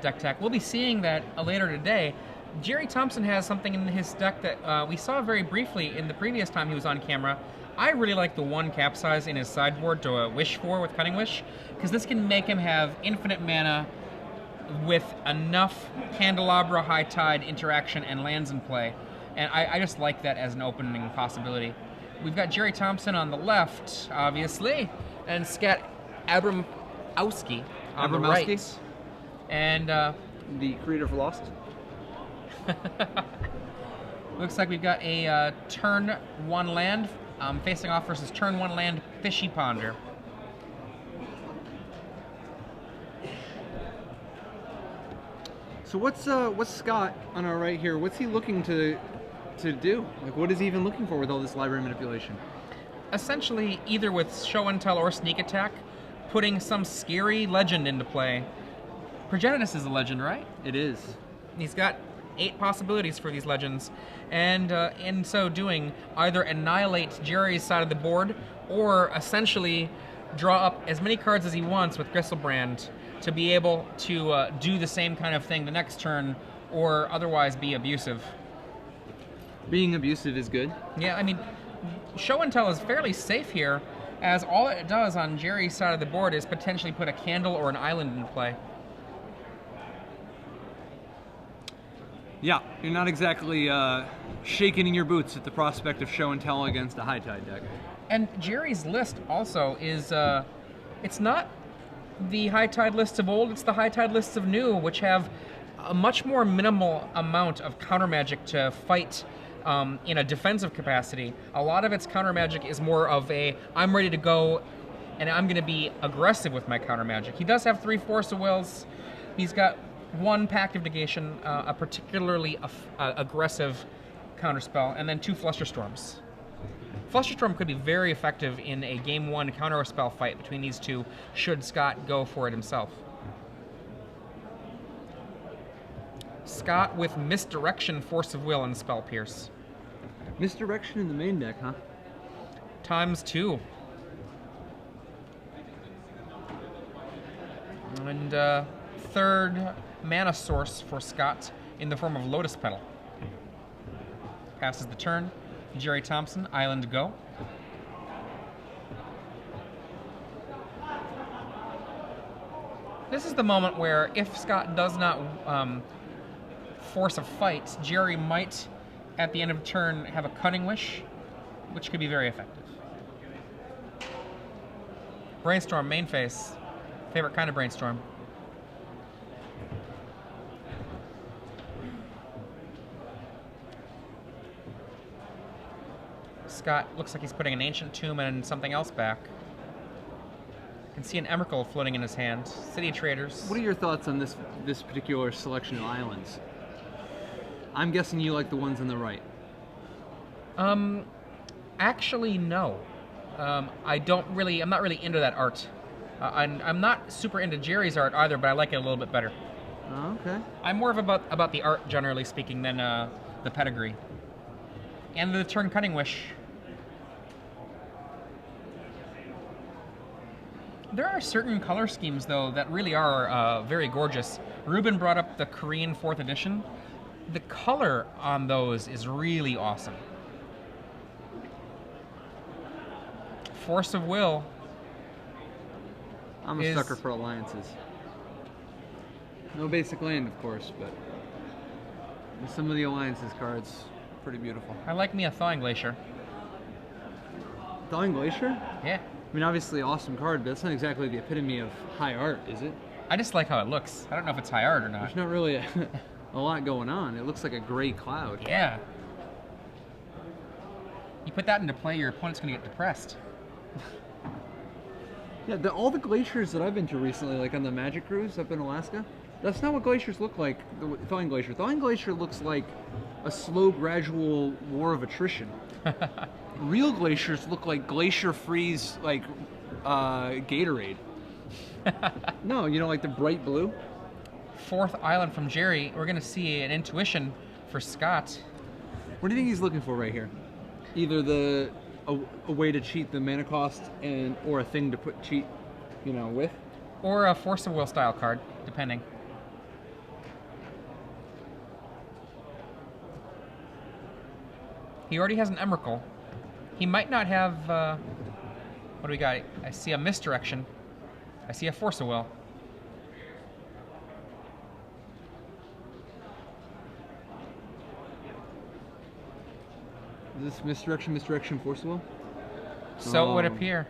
deck tech. We'll be seeing that later today. Gerry Thompson has something in his deck that we saw very briefly in the previous time he was on camera. I really like the 1 capsize in his sideboard to wish for with Cunning Wish, because this can make him have infinite mana with enough Candelabra, High Tide, interaction, and lands in play. And I just like that as an opening possibility. We've got Gerry Thompson on the left, obviously, and Scat Abramowski on the right. And the creator of Lost. Looks like we've got a turn 1 land facing off versus turn 1 land Fishy Ponder. So what's Scott on our right here? What's he looking to do? Like, what is he even looking for with all this library manipulation? Essentially, either with Show and Tell or Sneak Attack, putting some scary legend into play. Progenitus is a legend, right? It is. He's got 8 possibilities for these legends, and in so doing, either annihilate Gerry's side of the board, or essentially draw up as many cards as he wants with Gristlebrand to be able to do the same kind of thing the next turn, or otherwise be abusive. Being abusive is good. Yeah, I mean, Show and Tell is fairly safe here, as all it does on Gerry's side of the board is potentially put a candle or an island into play. Yeah, you're not exactly shaking in your boots at the prospect of Show and Tell against a High Tide deck. And Gerry's list also is, it's not the High Tide lists of old, it's the High Tide lists of new, which have a much more minimal amount of counter magic to fight in a defensive capacity. A lot of its counter magic is more of a, I'm ready to go and I'm going to be aggressive with my counter magic. He does have 3 Force of Wills. He's got 1 Pact of Negation, a particularly aggressive counterspell, and then 2 Flusterstorms. Flusterstorm could be very effective in a Game 1 counterspell fight between these two, should Scott go for it himself. Scott with Misdirection, Force of Will, and Spell Pierce. Misdirection in the main deck, huh? ×2. And 3rd mana source for Scott in the form of Lotus Petal. Passes the turn. Gerry Thompson, Island go. This is the moment where if Scott does not force a fight, Gerry might, at the end of turn, have a Cunning Wish, which could be very effective. Brainstorm, main phase. Favorite kind of brainstorm. Scott looks like he's putting an Ancient Tomb and something else back. You can see an Emrakul floating in his hand. City of Traders. What are your thoughts on this particular selection of islands? I'm guessing you like the ones on the right. Actually, no. I'm not really into that art. I'm not super into Gerry's art either, but I like it a little bit better. Oh, okay. I'm more of about the art, generally speaking, than the pedigree. And the turn Cunning Wish. There are certain color schemes, though, that really are very gorgeous. Ruben brought up the Korean 4th edition. The color on those is really awesome. Force of Will. I'm a sucker for alliances. No basic land, of course, but some of the alliances cards, pretty beautiful. I like me a Thawing Glacier. Thawing Glacier? Yeah. I mean, obviously, awesome card, but that's not exactly the epitome of high art, is it? I just like how it looks. I don't know if it's high art or not. There's not really a lot going on. It looks like a gray cloud. Yeah. You put that into play, your opponent's going to get depressed. Yeah, all the glaciers that I've been to recently, like on the Magic Cruise up in Alaska, that's not what glaciers look like, the Thawing Glacier. Thawing Glacier looks like a slow, gradual war of attrition. Real glaciers look like glacier freeze, like Gatorade. No, you know, like the bright blue. 4th island from Gerry. We're going to see an Intuition for Scott. What do you think he's looking for right here? Either a way to cheat the mana cost or a thing to cheat, with? Or a Force of Will style card, depending. He already has an Emrakul. He might not have... what do we got? I see a Misdirection. I see a Force of Will. Is this Misdirection, Force of Will? So it would appear.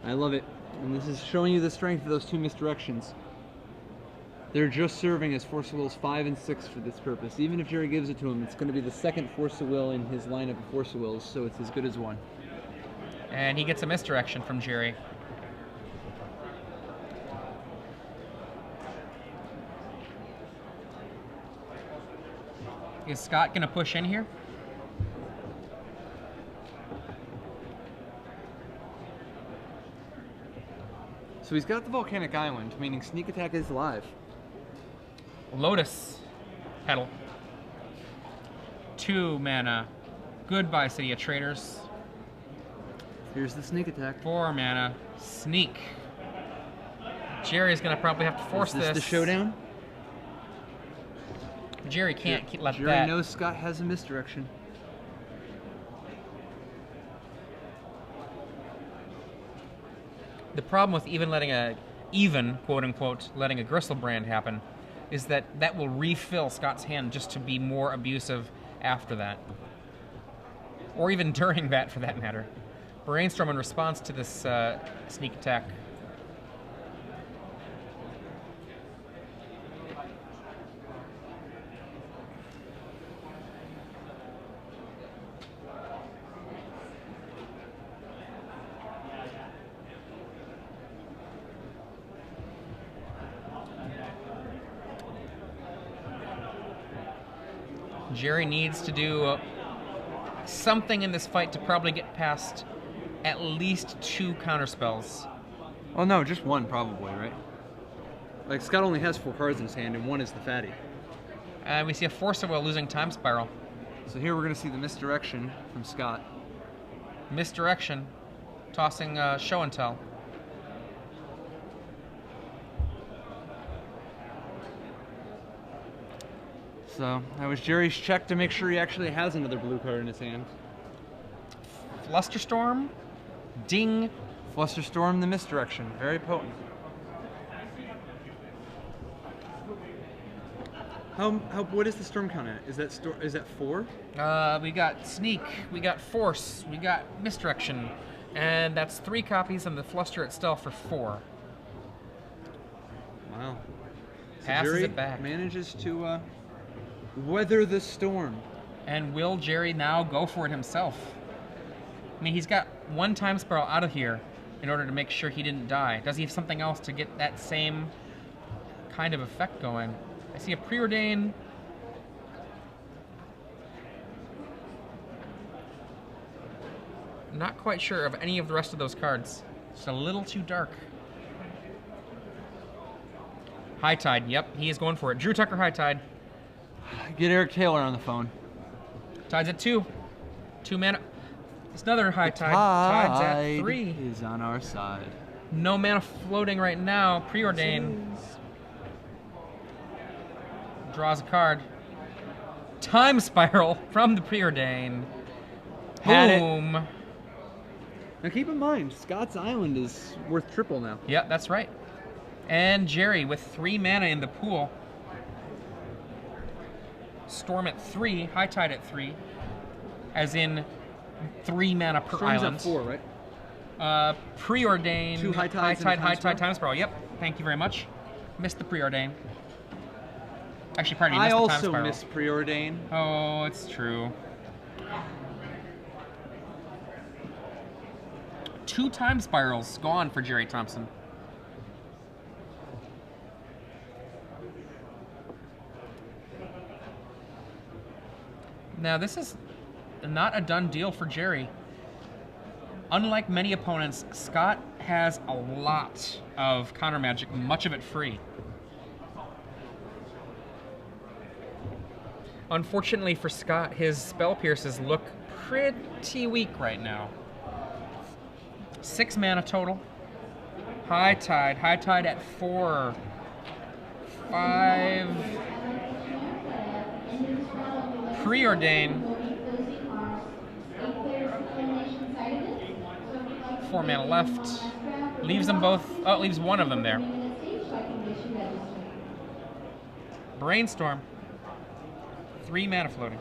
I love it. And this is showing you the strength of those 2 Misdirections. They're just serving as Force of Wills 5 and 6 for this purpose. Even if Gerry gives it to him, it's going to be the second Force of Will in his lineup of Force of Wills, so it's as good as one. And he gets a Misdirection from Gerry. Is Scott going to push in here? So he's got the Volcanic Island, meaning Sneak Attack is live. Lotus Petal. 2 mana. Goodbye, City of Traders. Here's the Sneak Attack. 4 mana. Sneak. Gerry's going to probably have to force this. Is this the showdown? Gerry can't let Gerry that. knows Scott has a Misdirection. The problem with even letting quote unquote, letting a Gristlebrand happen is that that will refill Scott's hand just to be more abusive after that. Or even during that, for that matter. Brainstorm in response to this sneak attack. Gerry needs to do something in this fight to probably get past at least 2 counterspells. Oh no, just 1 probably, right? Like Scott only has 4 cards in his hand, and 1 is the fatty. And we see a Force of Will losing Time Spiral. So here we're going to see the Misdirection from Scott. Misdirection, tossing Show and Tell. So that was Gerry's check to make sure he actually has another blue card in his hand. Flusterstorm, ding. Flusterstorm, the Misdirection, very potent. What is the storm count at? Is that 4? We got Sneak, we got Force, we got Misdirection, and that's 3 copies, and the Fluster itself for 4. Wow. So Passes Gerry it back. Manages to weather the storm. And will Gerry now go for it himself? I mean, he's got 1 Time Spiral out of here in order to make sure he didn't die. Does he have something else to get that same kind of effect going? I see a Preordain. Not quite sure of any of the rest of those cards. Just a little too dark. High Tide, yep, he is going for it. Drew Tucker High Tide. Get Eric Taylor on the phone. Tide's at 2. 2 mana. It's another High Tide. Tide's at 3. Is on our side. No mana floating right now. Preordain. Draws a card. Time Spiral from the Preordain. Boom. Now keep in mind, Scott's Island is worth triple now. Yep, that's right. And Gerry with 3 mana in the pool. Storm at 3, High Tide at 3. As in 3 mana per Storm's island. at 4, right? Preordain. 2 High Tides and a High Time Tide, Time Spiral. Yep, thank you very much. Missed the Preordain. Actually, pardon me, I missed the Time also Spiral. miss Preordain. Oh, it's true. 2 Time Spirals gone for Gerry Thompson. Now, this is not a done deal for Gerry. Unlike many opponents, Scott has a lot of counter magic, much of it free. Unfortunately for Scott, his spell pierces look pretty weak right now. 6 mana total. High Tide at 4. 5. Preordain. 4 mana left. Leaves them both. Oh, it leaves one of them there. Brainstorm. 3 mana floating.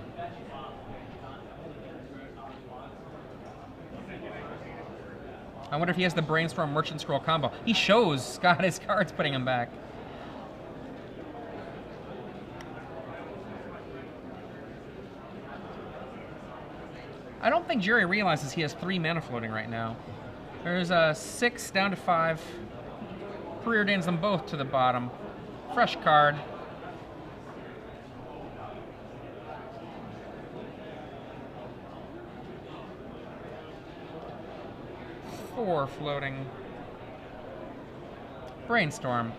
I wonder if he has the Brainstorm Merchant Scroll combo. He shows Scott his cards, putting him back. I don't think Gerry realizes he has 3 mana floating right now. There's a 6 down to 5. Preordains them both to the bottom. Fresh card. Four floating. Brainstorm.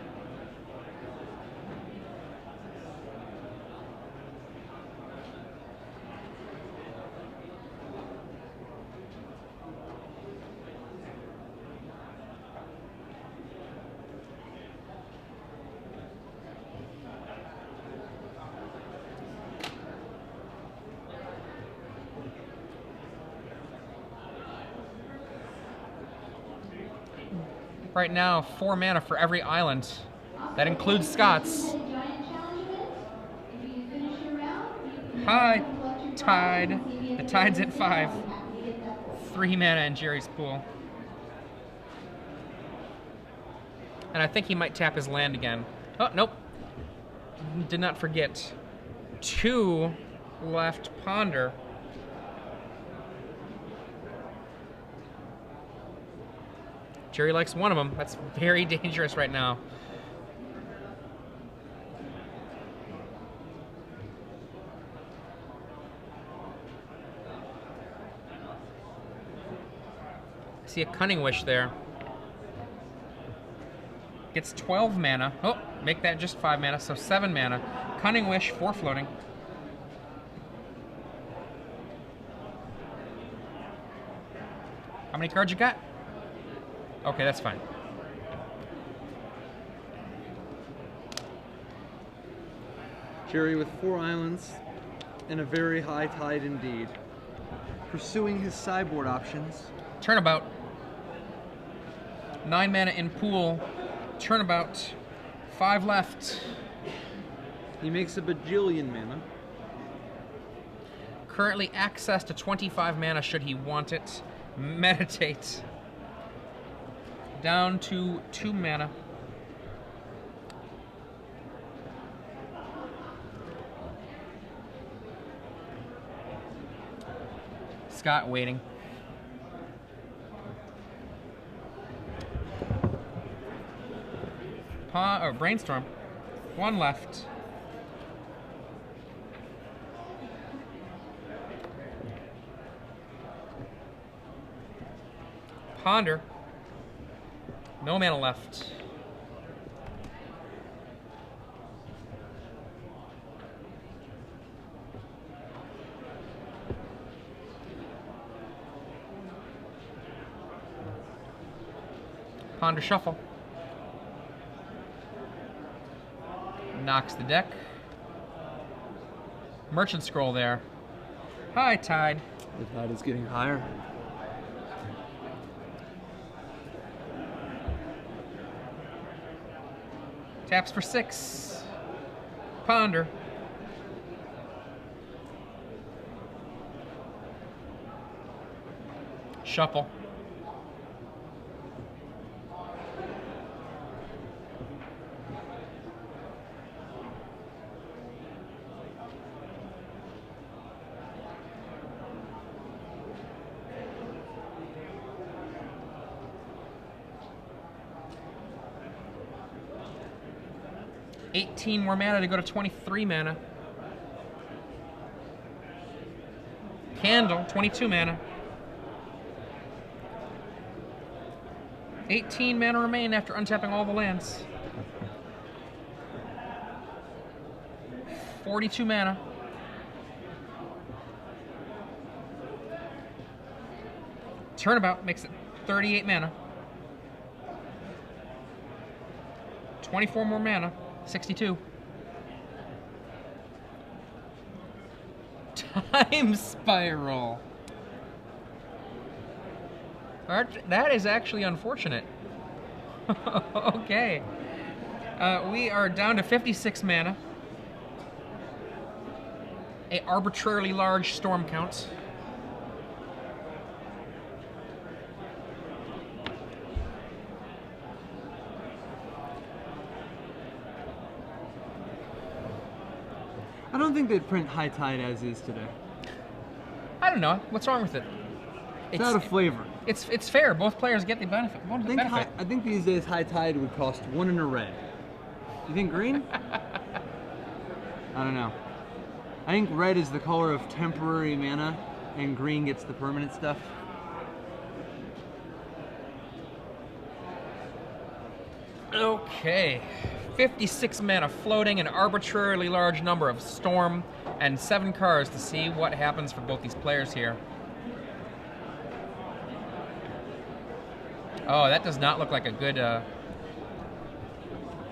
Right now, 4 mana for every island. That includes Scott's. High Tide. The Tide's at 5. 3 mana in Gerry's pool. And I think he might tap his land again. Oh, nope. Did not forget. 2 left. Ponder. Gerry likes one of them. That's very dangerous right now. See a Cunning Wish there. Gets 12 mana. Oh, make that just 5 mana, so 7 mana. Cunning Wish, 4 floating. How many cards you got? Okay, that's fine. Gerry with 4 islands and a very high tide indeed. Pursuing his sideboard options. Turnabout. 9 mana in pool. Turnabout. 5 left. He makes a bajillion mana. Currently access to 25 mana should he want it. Meditate. Down to 2 mana. Scott waiting. Brainstorm. 1 left. Ponder. No mana left. Ponder Shuffle. Knocks the deck. Merchant Scroll there. High Tide. The tide is getting higher. Taps for 6. Ponder. Shuffle. $18 more mana to go to 23 mana. Candle, 22 mana. 18 mana remain after untapping all the lands. 42 mana. Turnabout makes it 38 mana. 24 more mana. 62. Time Spiral. That is actually unfortunate. Okay. We are down to 56 mana. A arbitrarily large storm count. I don't think they'd print High Tide as is today. I don't know. What's wrong with it? It's out of flavor. It's fair. Both players get the benefit. I think these days High Tide would cost 1 and a red. You think green? I don't know. I think red is the color of temporary mana, and green gets the permanent stuff. Okay. 56 mana floating, an arbitrarily large number of storm, and 7 cards to see what happens for both these players here. Oh, that does not look like a good...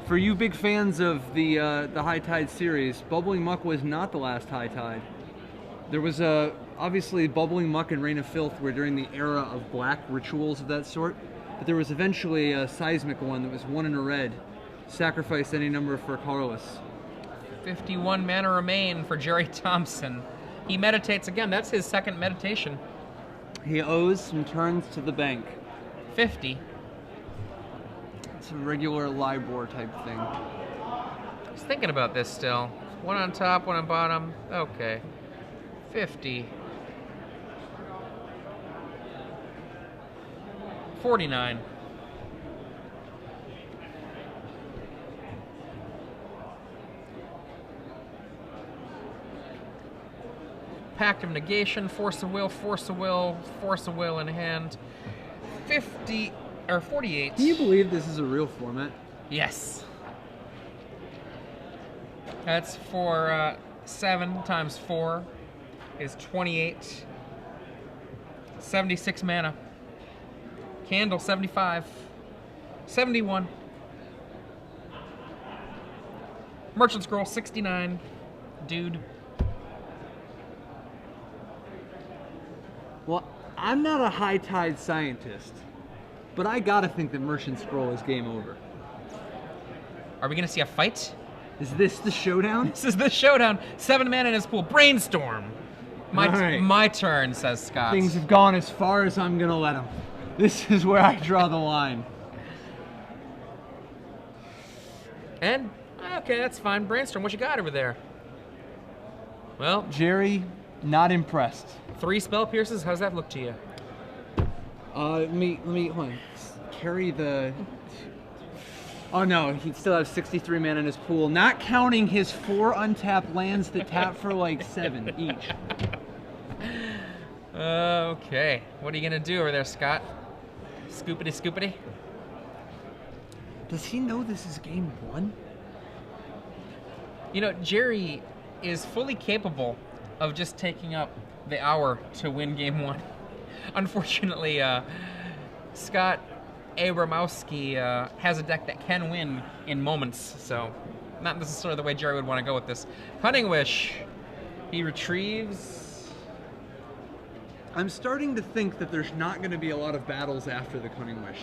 For you big fans of the High Tide series, Bubbling Muck was not the last High Tide. There was obviously Bubbling Muck and Reign of Filth were during the era of black rituals of that sort, but there was eventually a seismic one that was 1 and a red. Sacrifice any number for colorless. 51 mana remain for Gerry Thompson. He meditates again. That's his second meditation. He owes some turns to the bank. 50. It's a regular LIBOR type thing. I was thinking about this still. 1 on top, 1 on bottom. Okay. 50. 49. Pact of Negation, Force of Will, Force of Will, Force of Will in hand. 50 or 48. Can you believe this is a real format? Yes. That's for 7 times 4 is 28. 76 mana. Candle 75. 71. Merchant Scroll 69. Dude. Well, I'm not a High Tide scientist, but I gotta think that Merchant Scroll is game over. Are we gonna see a fight? Is this the showdown? This is the showdown. 7 mana in his pool. Brainstorm. My turn, says Scott. Things have gone as far as I'm gonna let them. This is where I draw the line. And, okay, that's fine. Brainstorm, what you got over there? Well, Gerry, not impressed. 3 spell pierces. How's that look to you? Let me hold on. Carry the. Oh no, he still has 63 mana in his pool, not counting his 4 untapped lands that tap for like 7 each. Okay, what are you gonna do over there, Scott? Scoopity scoopity. Does he know this is game 1? You know, Gerry is fully capable of just taking up the hour to win game 1. Unfortunately, Scott Abramowski has a deck that can win in moments, so not necessarily the way Gerry would want to go with this. Cunning Wish. He retrieves. I'm starting to think that there's not going to be a lot of battles after the Cunning Wish.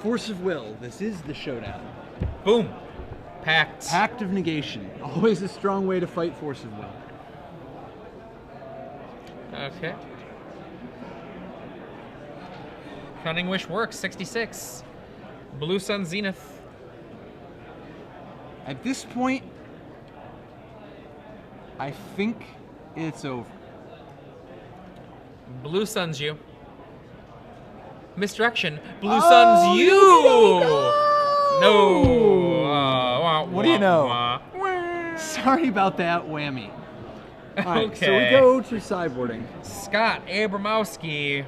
Force of Will. This is the showdown. Boom. Pact. Pact of Negation. Always a strong way to fight Force of Will. Okay. Cunning Wish works. 66. Blue Sun Zenith. At this point, I think it's over. Blue Sun's you. Misdirection. Blue Sun's you. No. What do you know? Sorry about that whammy. All right, Okay. so we go to sideboarding. Scott Abramowski.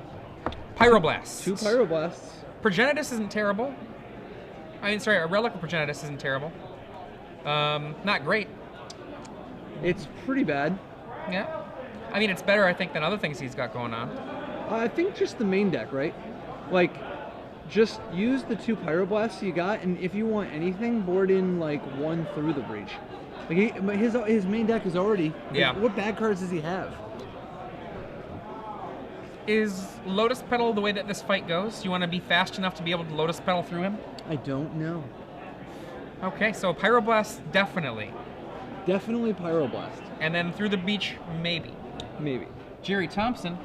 Pyroblast. 2 Pyroblasts. Progenitus isn't terrible. I mean, sorry, a Relic of Progenitus isn't terrible. Not great. It's pretty bad. Yeah. I mean, it's better, I think, than other things he's got going on. I think just the main deck, right? Like, just use the 2 Pyroblasts you got, and if you want anything, board in, like, 1 through the breach. Like, his main deck is already... Yeah. What bad cards does he have? Is Lotus Petal the way that this fight goes? You want to be fast enough to be able to Lotus Petal through him? I don't know. Okay, so Pyroblast, definitely. Definitely Pyroblast. And then through the beach, maybe. Maybe. Gerry Thompson,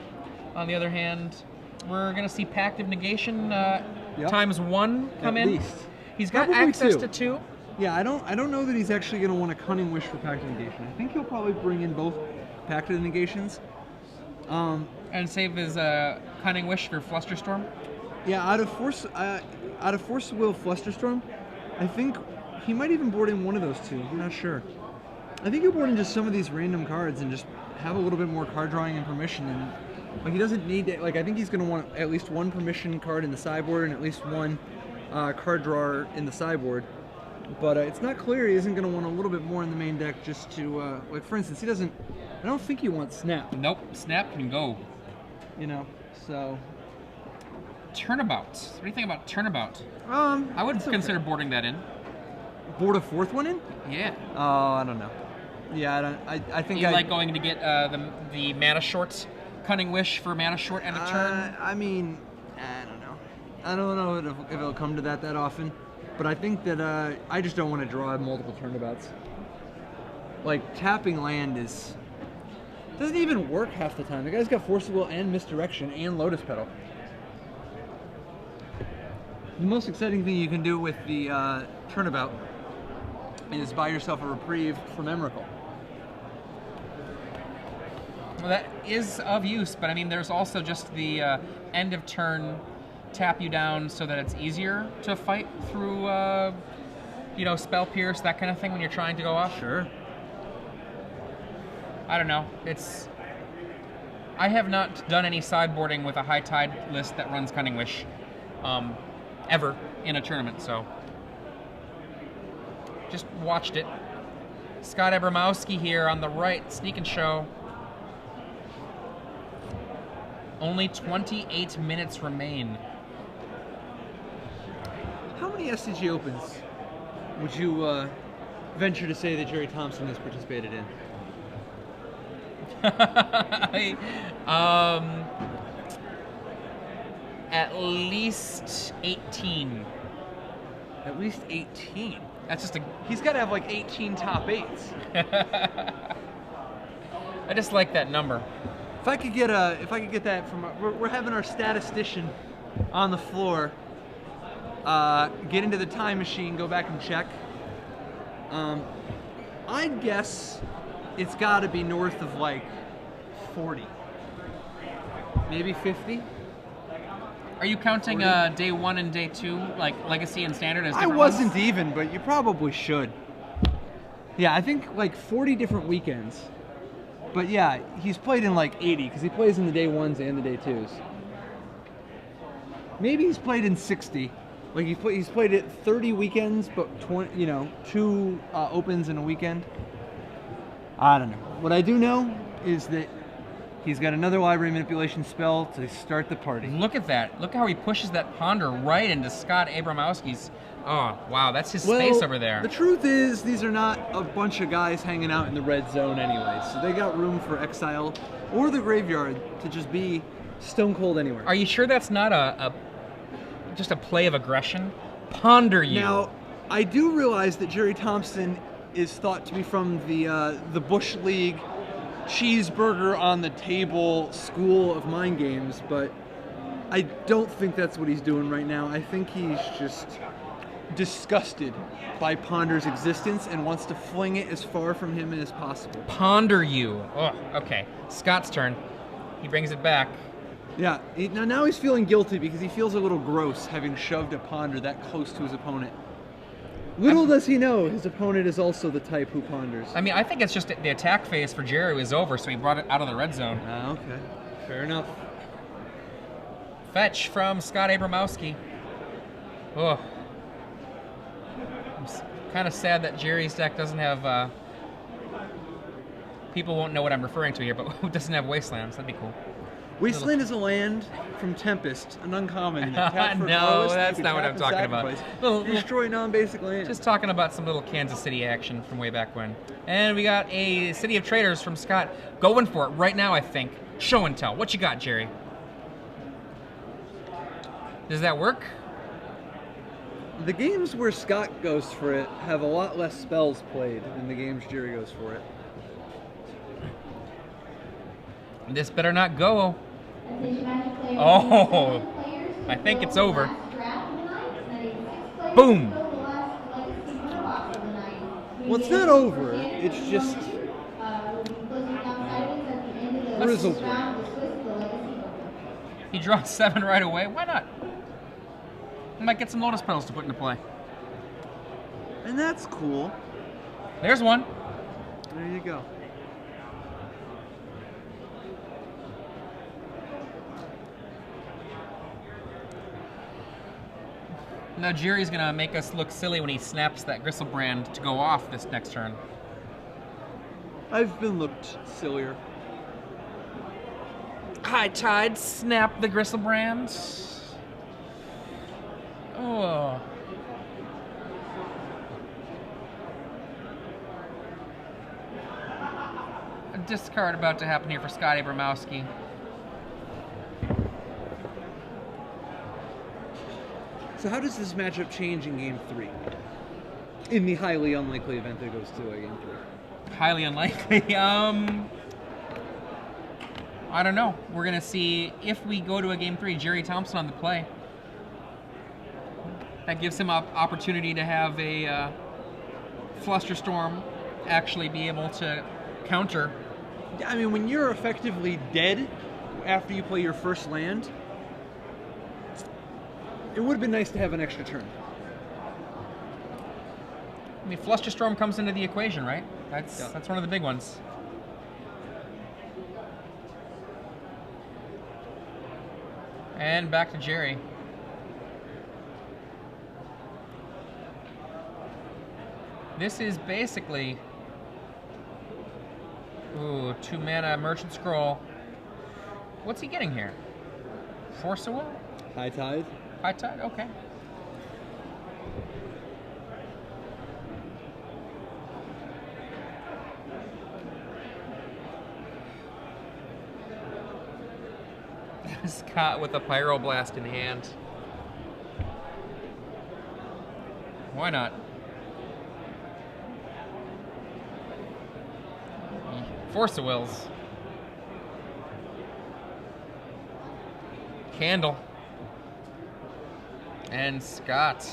on the other hand, we're going to see Pact of Negation times 1 come At in. least. He's got Probably access 2. to 2. Yeah, I don't know that he's actually going to want a Cunning Wish for Pact of Negation. I think he'll probably bring in both Pact of Negations. And save his Cunning Wish for Flusterstorm. Yeah, out of Force of Will Flusterstorm, I think he might even board in one of those 2. I'm not sure. I think he'll board in just some of these random cards and just have a little bit more card drawing and permission. And like he doesn't need to, like I think he's going to want at least 1 permission card in the sideboard and at least 1 card drawer in the sideboard. But it's not clear he isn't going to want a little bit more in the main deck just to, like for instance, he doesn't, I don't think he wants Snap. Nope, Snap can go. You know, so. Turnabout. What do you think about Turnabout? I would it's okay. consider boarding that in. Board a 4th one in? Yeah. Oh, I don't know. Yeah, I think You like going to get the mana short Cunning Wish for mana short and a turn? I mean, I don't know. I don't know if it'll come to that often, but I think that I just don't want to draw multiple turnabouts. Like tapping land doesn't even work half the time. The guy's got Force of Will and Misdirection and Lotus Petal. The most exciting thing you can do with the turnabout is buy yourself a reprieve from Emrakul. Well, that is of use, but I mean, there's also just the end of turn tap you down so that it's easier to fight through, Spell Pierce, that kind of thing when you're trying to go off. Sure. I don't know. I have not done any sideboarding with a High Tide list that runs Cunning Wish, ever in a tournament, so just watched it. Scott Abramowski here on the right, Sneak and Show. Only 28 minutes remain. How many SCG Opens would you venture to say that Gerry Thompson has participated in? At least 18. At least 18. That's just He's got to have like 18 top 8s. I just like that number. If I could get that from, we're having our statistician on the floor get into the time machine, go back and check. I'd guess it's got to be north of like 40, maybe 50. Are you counting day 1 and day 2, like Legacy and Standard, as I different wasn't ones? even, but you probably should. Yeah, I think like 40 different weekends. But yeah, he's played in like 80 because he plays in the day 1s and the day 2s. Maybe he's played in 60. Like he's played it 30 weekends, but 20, 2 opens in a weekend. I don't know. What I do know is that he's got another library manipulation spell to start the party. Look at that. Look how he pushes that Ponder right into Scott Abramowski's. Oh, wow, that's his space over there. The truth is, these are not a bunch of guys hanging out in the red zone anyway, so they got room for exile or the graveyard to just be stone cold anywhere. Are you sure that's not just a play of aggression? Ponder you. Now, I do realize that Gerry Thompson is thought to be from the Bush League cheeseburger on the table school of mind games, but I don't think that's what he's doing right now. I think he's just disgusted by Ponder's existence and wants to fling it as far from him as possible. Ponder you. Oh, okay. Scott's turn. He brings it back. Yeah, now he's feeling guilty because he feels a little gross having shoved a Ponder that close to his opponent. Little does he know, his opponent is also the type who ponders. I mean, I think it's just the attack phase for Gerry was over, so he brought it out of the red zone. Okay. Fair enough. Fetch from Scott Abramowski. Oh. I'm kind of sad that Gerry's deck doesn't have... people won't know what I'm referring to here, but who doesn't have Wastelands? That'd be cool. Wasteland is a land from Tempest, an uncommon. No, that's not what I'm talking about. Destroy non-basic land. Just talking about some little Kansas City action from way back when. And we got a City of Traders from Scott. Going for it right now, I think. Show and tell. What you got, Gerry? Does that work? The games where Scott goes for it have a lot less spells played than the games Gerry goes for it. This better not go. Oh, I think it's over. Boom. Well, it's not over. It's just Grizzlebrand. He draws 7 right away. Why not? I might get some Lotus Petals to put into play. And that's cool. There's one. There you go. Now Gerry's gonna make us look silly when he snaps that Grizzlebrand to go off this next turn. I've been looked sillier. High Tide, snap the Grizzlebrand. Oh. A discard about to happen here for Scott Abramowski. So how does this matchup change in Game 3? In the highly unlikely event that it goes to a Game 3. Highly unlikely. I don't know. We're going to see if we go to a Game 3, Gerry Thompson on the play. That gives him an opportunity to have a Flusterstorm actually be able to counter. I mean, when you're effectively dead after you play your first land, it would have been nice to have an extra turn. I mean, Flusterstorm comes into the equation, right? That's one of the big ones. And back to Gerry. This is basically... Ooh, 2 mana Merchant Scroll. What's he getting here? Force of Will? High Tide. High Tide? Okay. Scott with a Pyroblast in hand. Why not? Force of Wills. Candle. And Scott.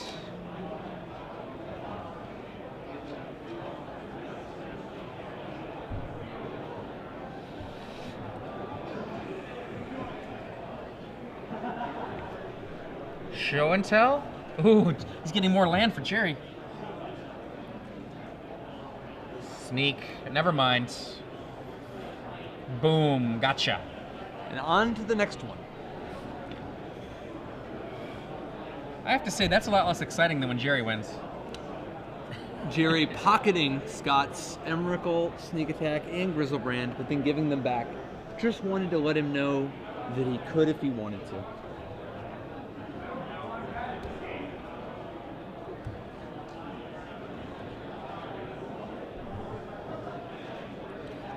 Show and tell? Ooh, he's getting more land for Gerry. Sneak. Never mind. Boom. Gotcha. And on to the next one. I have to say, that's a lot less exciting than when Gerry wins. Gerry pocketing Scott's Emrakul, Sneak Attack, and Grizzlebrand, but then giving them back. Just wanted to let him know that he could if he wanted to.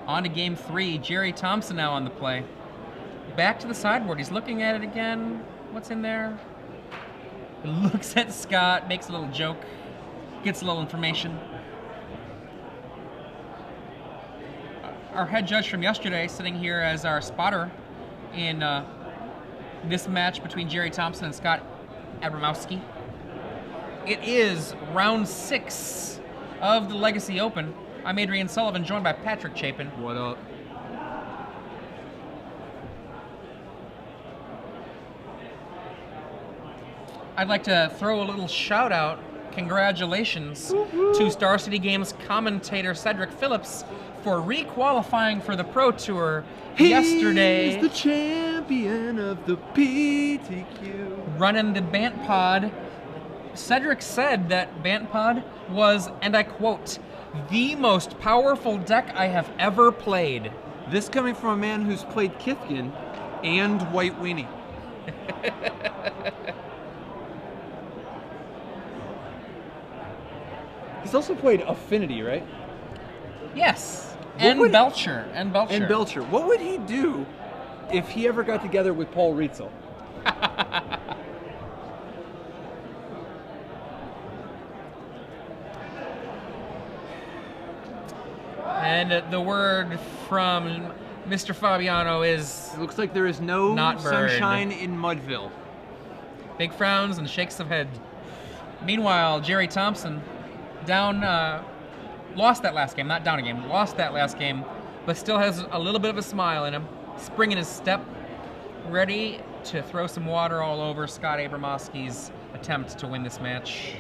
On to Game 3. Gerry Thompson now on the play. Back to the sideboard. He's looking at it again. What's in there? He looks at Scott, makes a little joke, gets a little information. Our head judge from yesterday sitting here as our spotter in this match between Gerry Thompson and Scott Abramowski. It is round 6 of the Legacy Open. I'm Adrian Sullivan, joined by Patrick Chapin. What up? I'd like to throw a little shout out, congratulations, to Star City Games commentator Cedric Phillips for re-qualifying for the Pro Tour yesterday. He's the champion of the PTQ. Running the Bant Pod. Cedric said that Bant Pod was, and I quote, the most powerful deck I have ever played. This coming from a man who's played Kithkin and White Weenie. He's also played Affinity, right? Yes. And Belcher. And Belcher. And Belcher. What would he do if he ever got together with Paul Rietzel? And the word from Mr. Fabiano is It looks like there is no not bird. sunshine in Mudville. Big frowns and shakes of head. Meanwhile, Gerry Thompson down, lost that last game, not down a game, lost that last game, but still has a little bit of a smile in him. Spring in his step, ready to throw some water all over Scott Abramowski's attempt to win this match.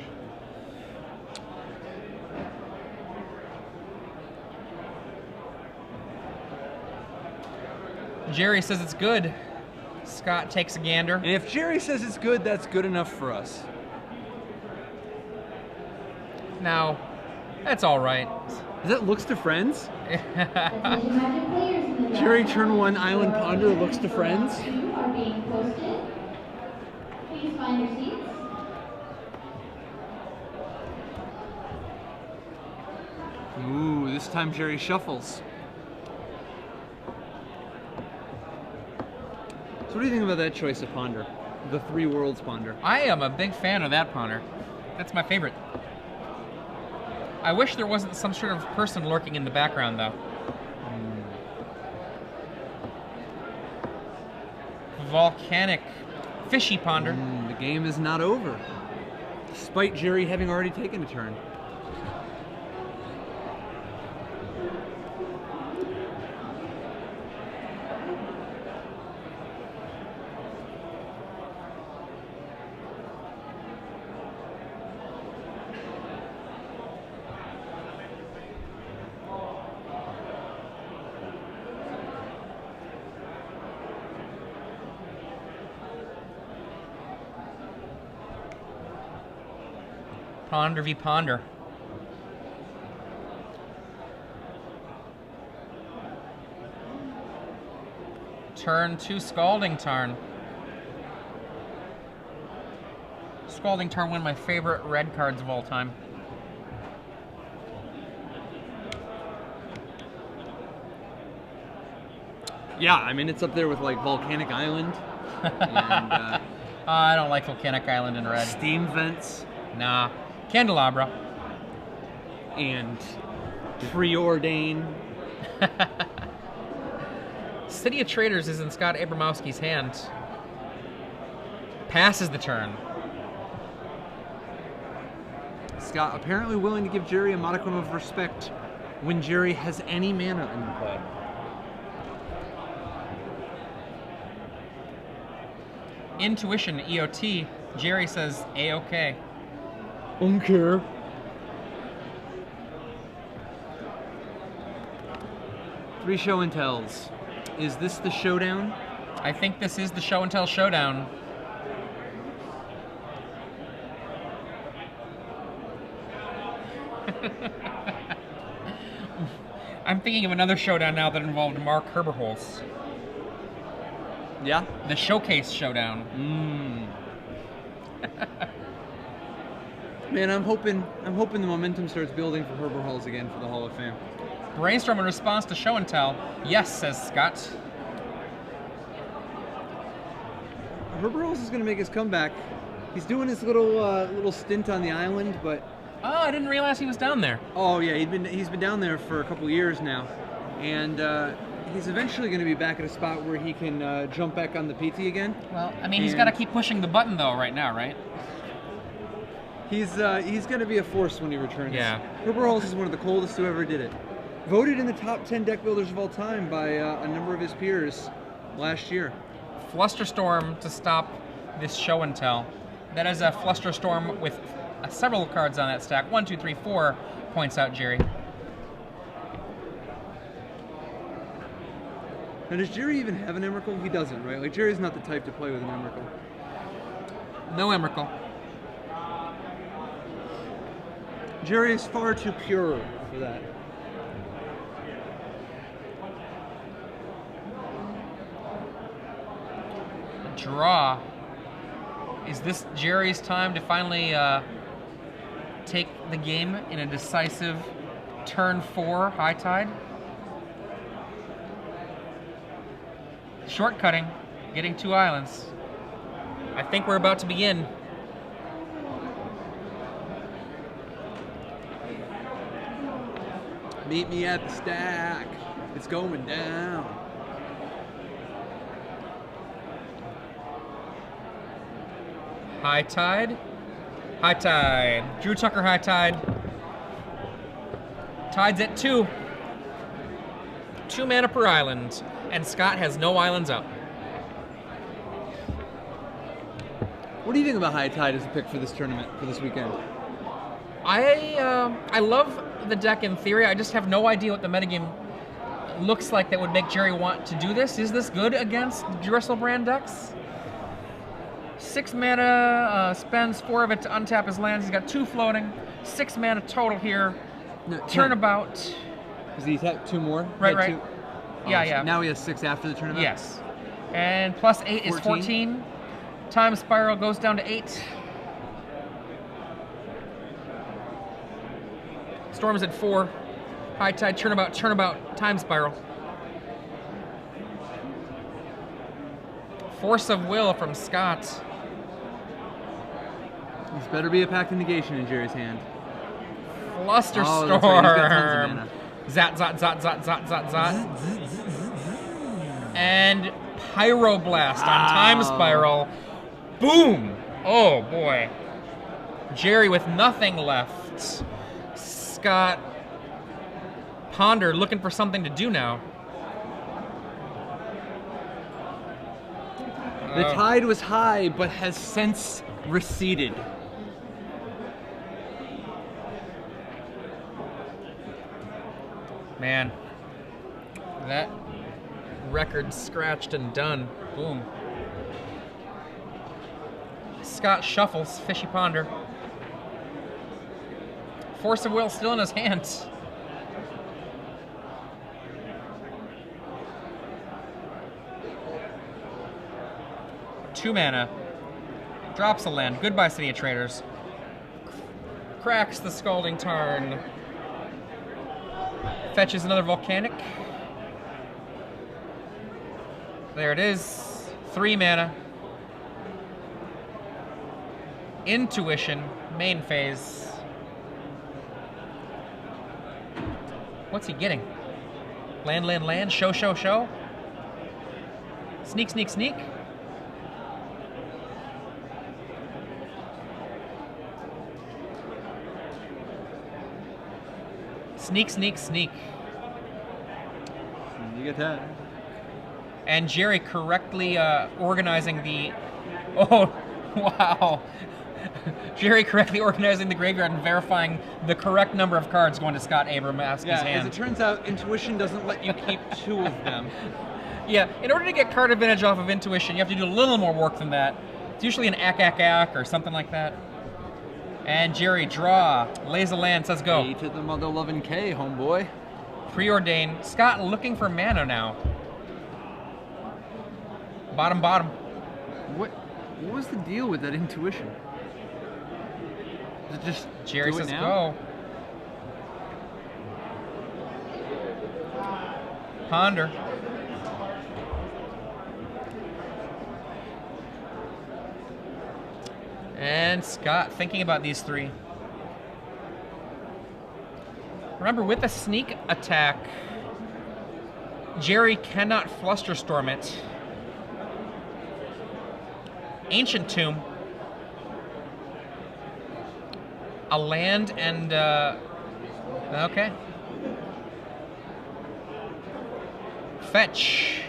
Gerry says it's good. Scott takes a gander. And if Gerry says it's good, that's good enough for us. Now, that's all right. Is that looks to friends? Gerry turn 1 Island Ponder looks to friends. Are being posted. Please find your seats. Ooh, this time Gerry shuffles. So what do you think about that choice of Ponder? The 3 Worlds Ponder. I am a big fan of that ponder. That's my favorite. I wish there wasn't some sort of person lurking in the background, though. Volcanic, fishy ponder. The game is not over, despite Gerry having already taken a turn. Ponder v. Ponder. Turn 2 Scalding Tarn. Scalding Tarn, one of my favorite red cards of all time. Yeah, I mean, it's up there with like Volcanic Island and I don't like Volcanic Island in red. Steam Vents. Nah. Candelabra. And Preordain. City of Traders is in Scott Abramowski's hand. Passes the turn. Scott apparently willing to give Gerry a modicum of respect when Gerry has any mana in play. Intuition, EOT. Gerry says A-OK. Don't care. Three show and tells. Is this the showdown? I think this is the show and tell showdown. I'm thinking of another showdown now that involved Mark Herberholz. Yeah? The Showcase Showdown. Man, I'm hoping the momentum starts building for Herberholz again for the Hall of Fame. Brainstorm in response to show and tell. Yes, says Scott. Herberholz is going to make his comeback. He's doing his little stint on the island, but Oh, I didn't realize he was down there. oh yeah, he's been down there for a couple years now, and he's eventually going to be back at a spot where he can jump back on the PT again. Well, I mean, he's got to keep pushing the button though right now, right? He's going to be a force when he returns. Yeah. Herberholz is one of the coldest who ever did it. Voted in the top 10 deck builders of all time by a number of his peers last year. Flusterstorm to stop this show and tell. That is a Flusterstorm with several cards on that stack. 1, 2, 3, 4, points out Gerry. Now, does Gerry even have an Emrakul? He doesn't, right? Like, Jerry's not the type to play with an Emrakul. No Emrakul. Gerry is far too pure for that. Draw. Is this Gerry's time to finally take the game in a decisive turn 4 high tide? Shortcutting, getting 2 islands. I think we're about to begin. Meet me at the stack. It's going down. High Tide. High Tide. Drew Tucker High Tide. Tide's at 2. 2 mana per island. And Scott has no islands up. What do you think about High Tide as a pick for this tournament, for this weekend? I love the deck in theory. I just have no idea what the metagame looks like that would make Gerry want to do this. Is this good against Drisselbrand decks? 6 mana, spends 4 of it to untap his lands. He's got 2 floating. 6 mana total here. No, Turnabout. Because he's had 2 more? Right, He had right. 2? Yeah, Oh, so yeah. now he has 6 after the tournament? Yes. And plus 8 is 14. Time Spiral goes down to 8. Storm's at 4. High Tide, Turnabout, Time Spiral. Force of Will from Scott. This better be a Pact of Negation in Gerry's hand. Fluster Oh, Storm. that's right, he's got tons of mana. Zat, zat, zat, zat, zat, zat, zat. And Pyroblast on Time Spiral. Boom! Oh boy. Gerry with nothing left. Scott Ponder looking for something to do now. The tide was high, but has since receded. Man, that record scratched and done. Boom. Scott shuffles, Fishy Ponder. Force of Will still in his hands. Two mana. Drops a land. Goodbye, City of Traders. Cracks the Scalding Tarn. Fetches another Volcanic. There it is. 3 mana. Intuition. Main phase. What's he getting? Land, land, land. Show, show, show. Sneak, sneak, sneak. Sneak, sneak, sneak. You get that. And Gerry correctly organizing the... Oh, wow. Gerry correctly organizing the graveyard and verifying the correct number of cards going to Scott Abramowski's Yeah, hand. as it turns out, Intuition doesn't let you keep 2 of them. Yeah, in order to get card advantage off of Intuition, you have to do a little more work than that. It's usually an ack or something like that. And Gerry, draw, lays a land, says go. A to the mother loving K, homeboy. Preordain. Scott looking for mana now. Bottom, bottom. What was the deal with that Intuition? Is it just Gerry do it says now? go. Ponder. And Scott thinking about these 3. Remember, with a sneak attack, Gerry cannot Flusterstorm it. Ancient Tomb. A land and, okay. Fetch.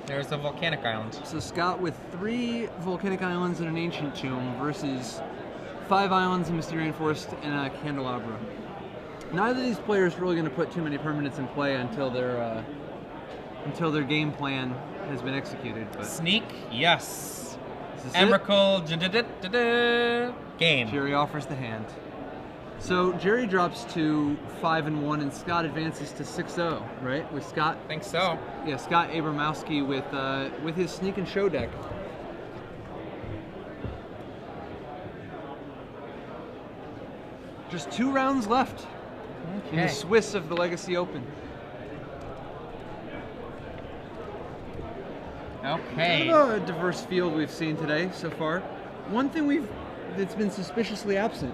There's the Volcanic Island. So Scott with 3 Volcanic Islands and an Ancient Tomb versus 5 islands, a Mysterian Forest, and a Candelabra. Neither of these players are really going to put too many permanents in play until their game plan has been executed. But Sneak, yes. this is it. Emrakul, game. Gerry offers the hand. So Gerry drops to 5-1, and Scott advances to 6-0, right? With Scott. Think so. Yeah, Scott Abramowski with his Sneak and Show deck. Just 2 rounds left in the Okay. Swiss of the Legacy Open. Okay. Kind of a diverse field we've seen today so far. One thing that's been suspiciously absent.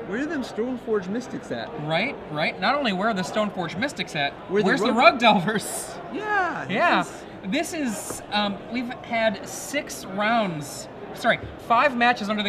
Where are them Stoneforge Mystics at? Right. Not only where are the Stoneforge Mystics at, Where's the Rug Delvers? Yeah. Yeah. This is, we've had 5 matches under the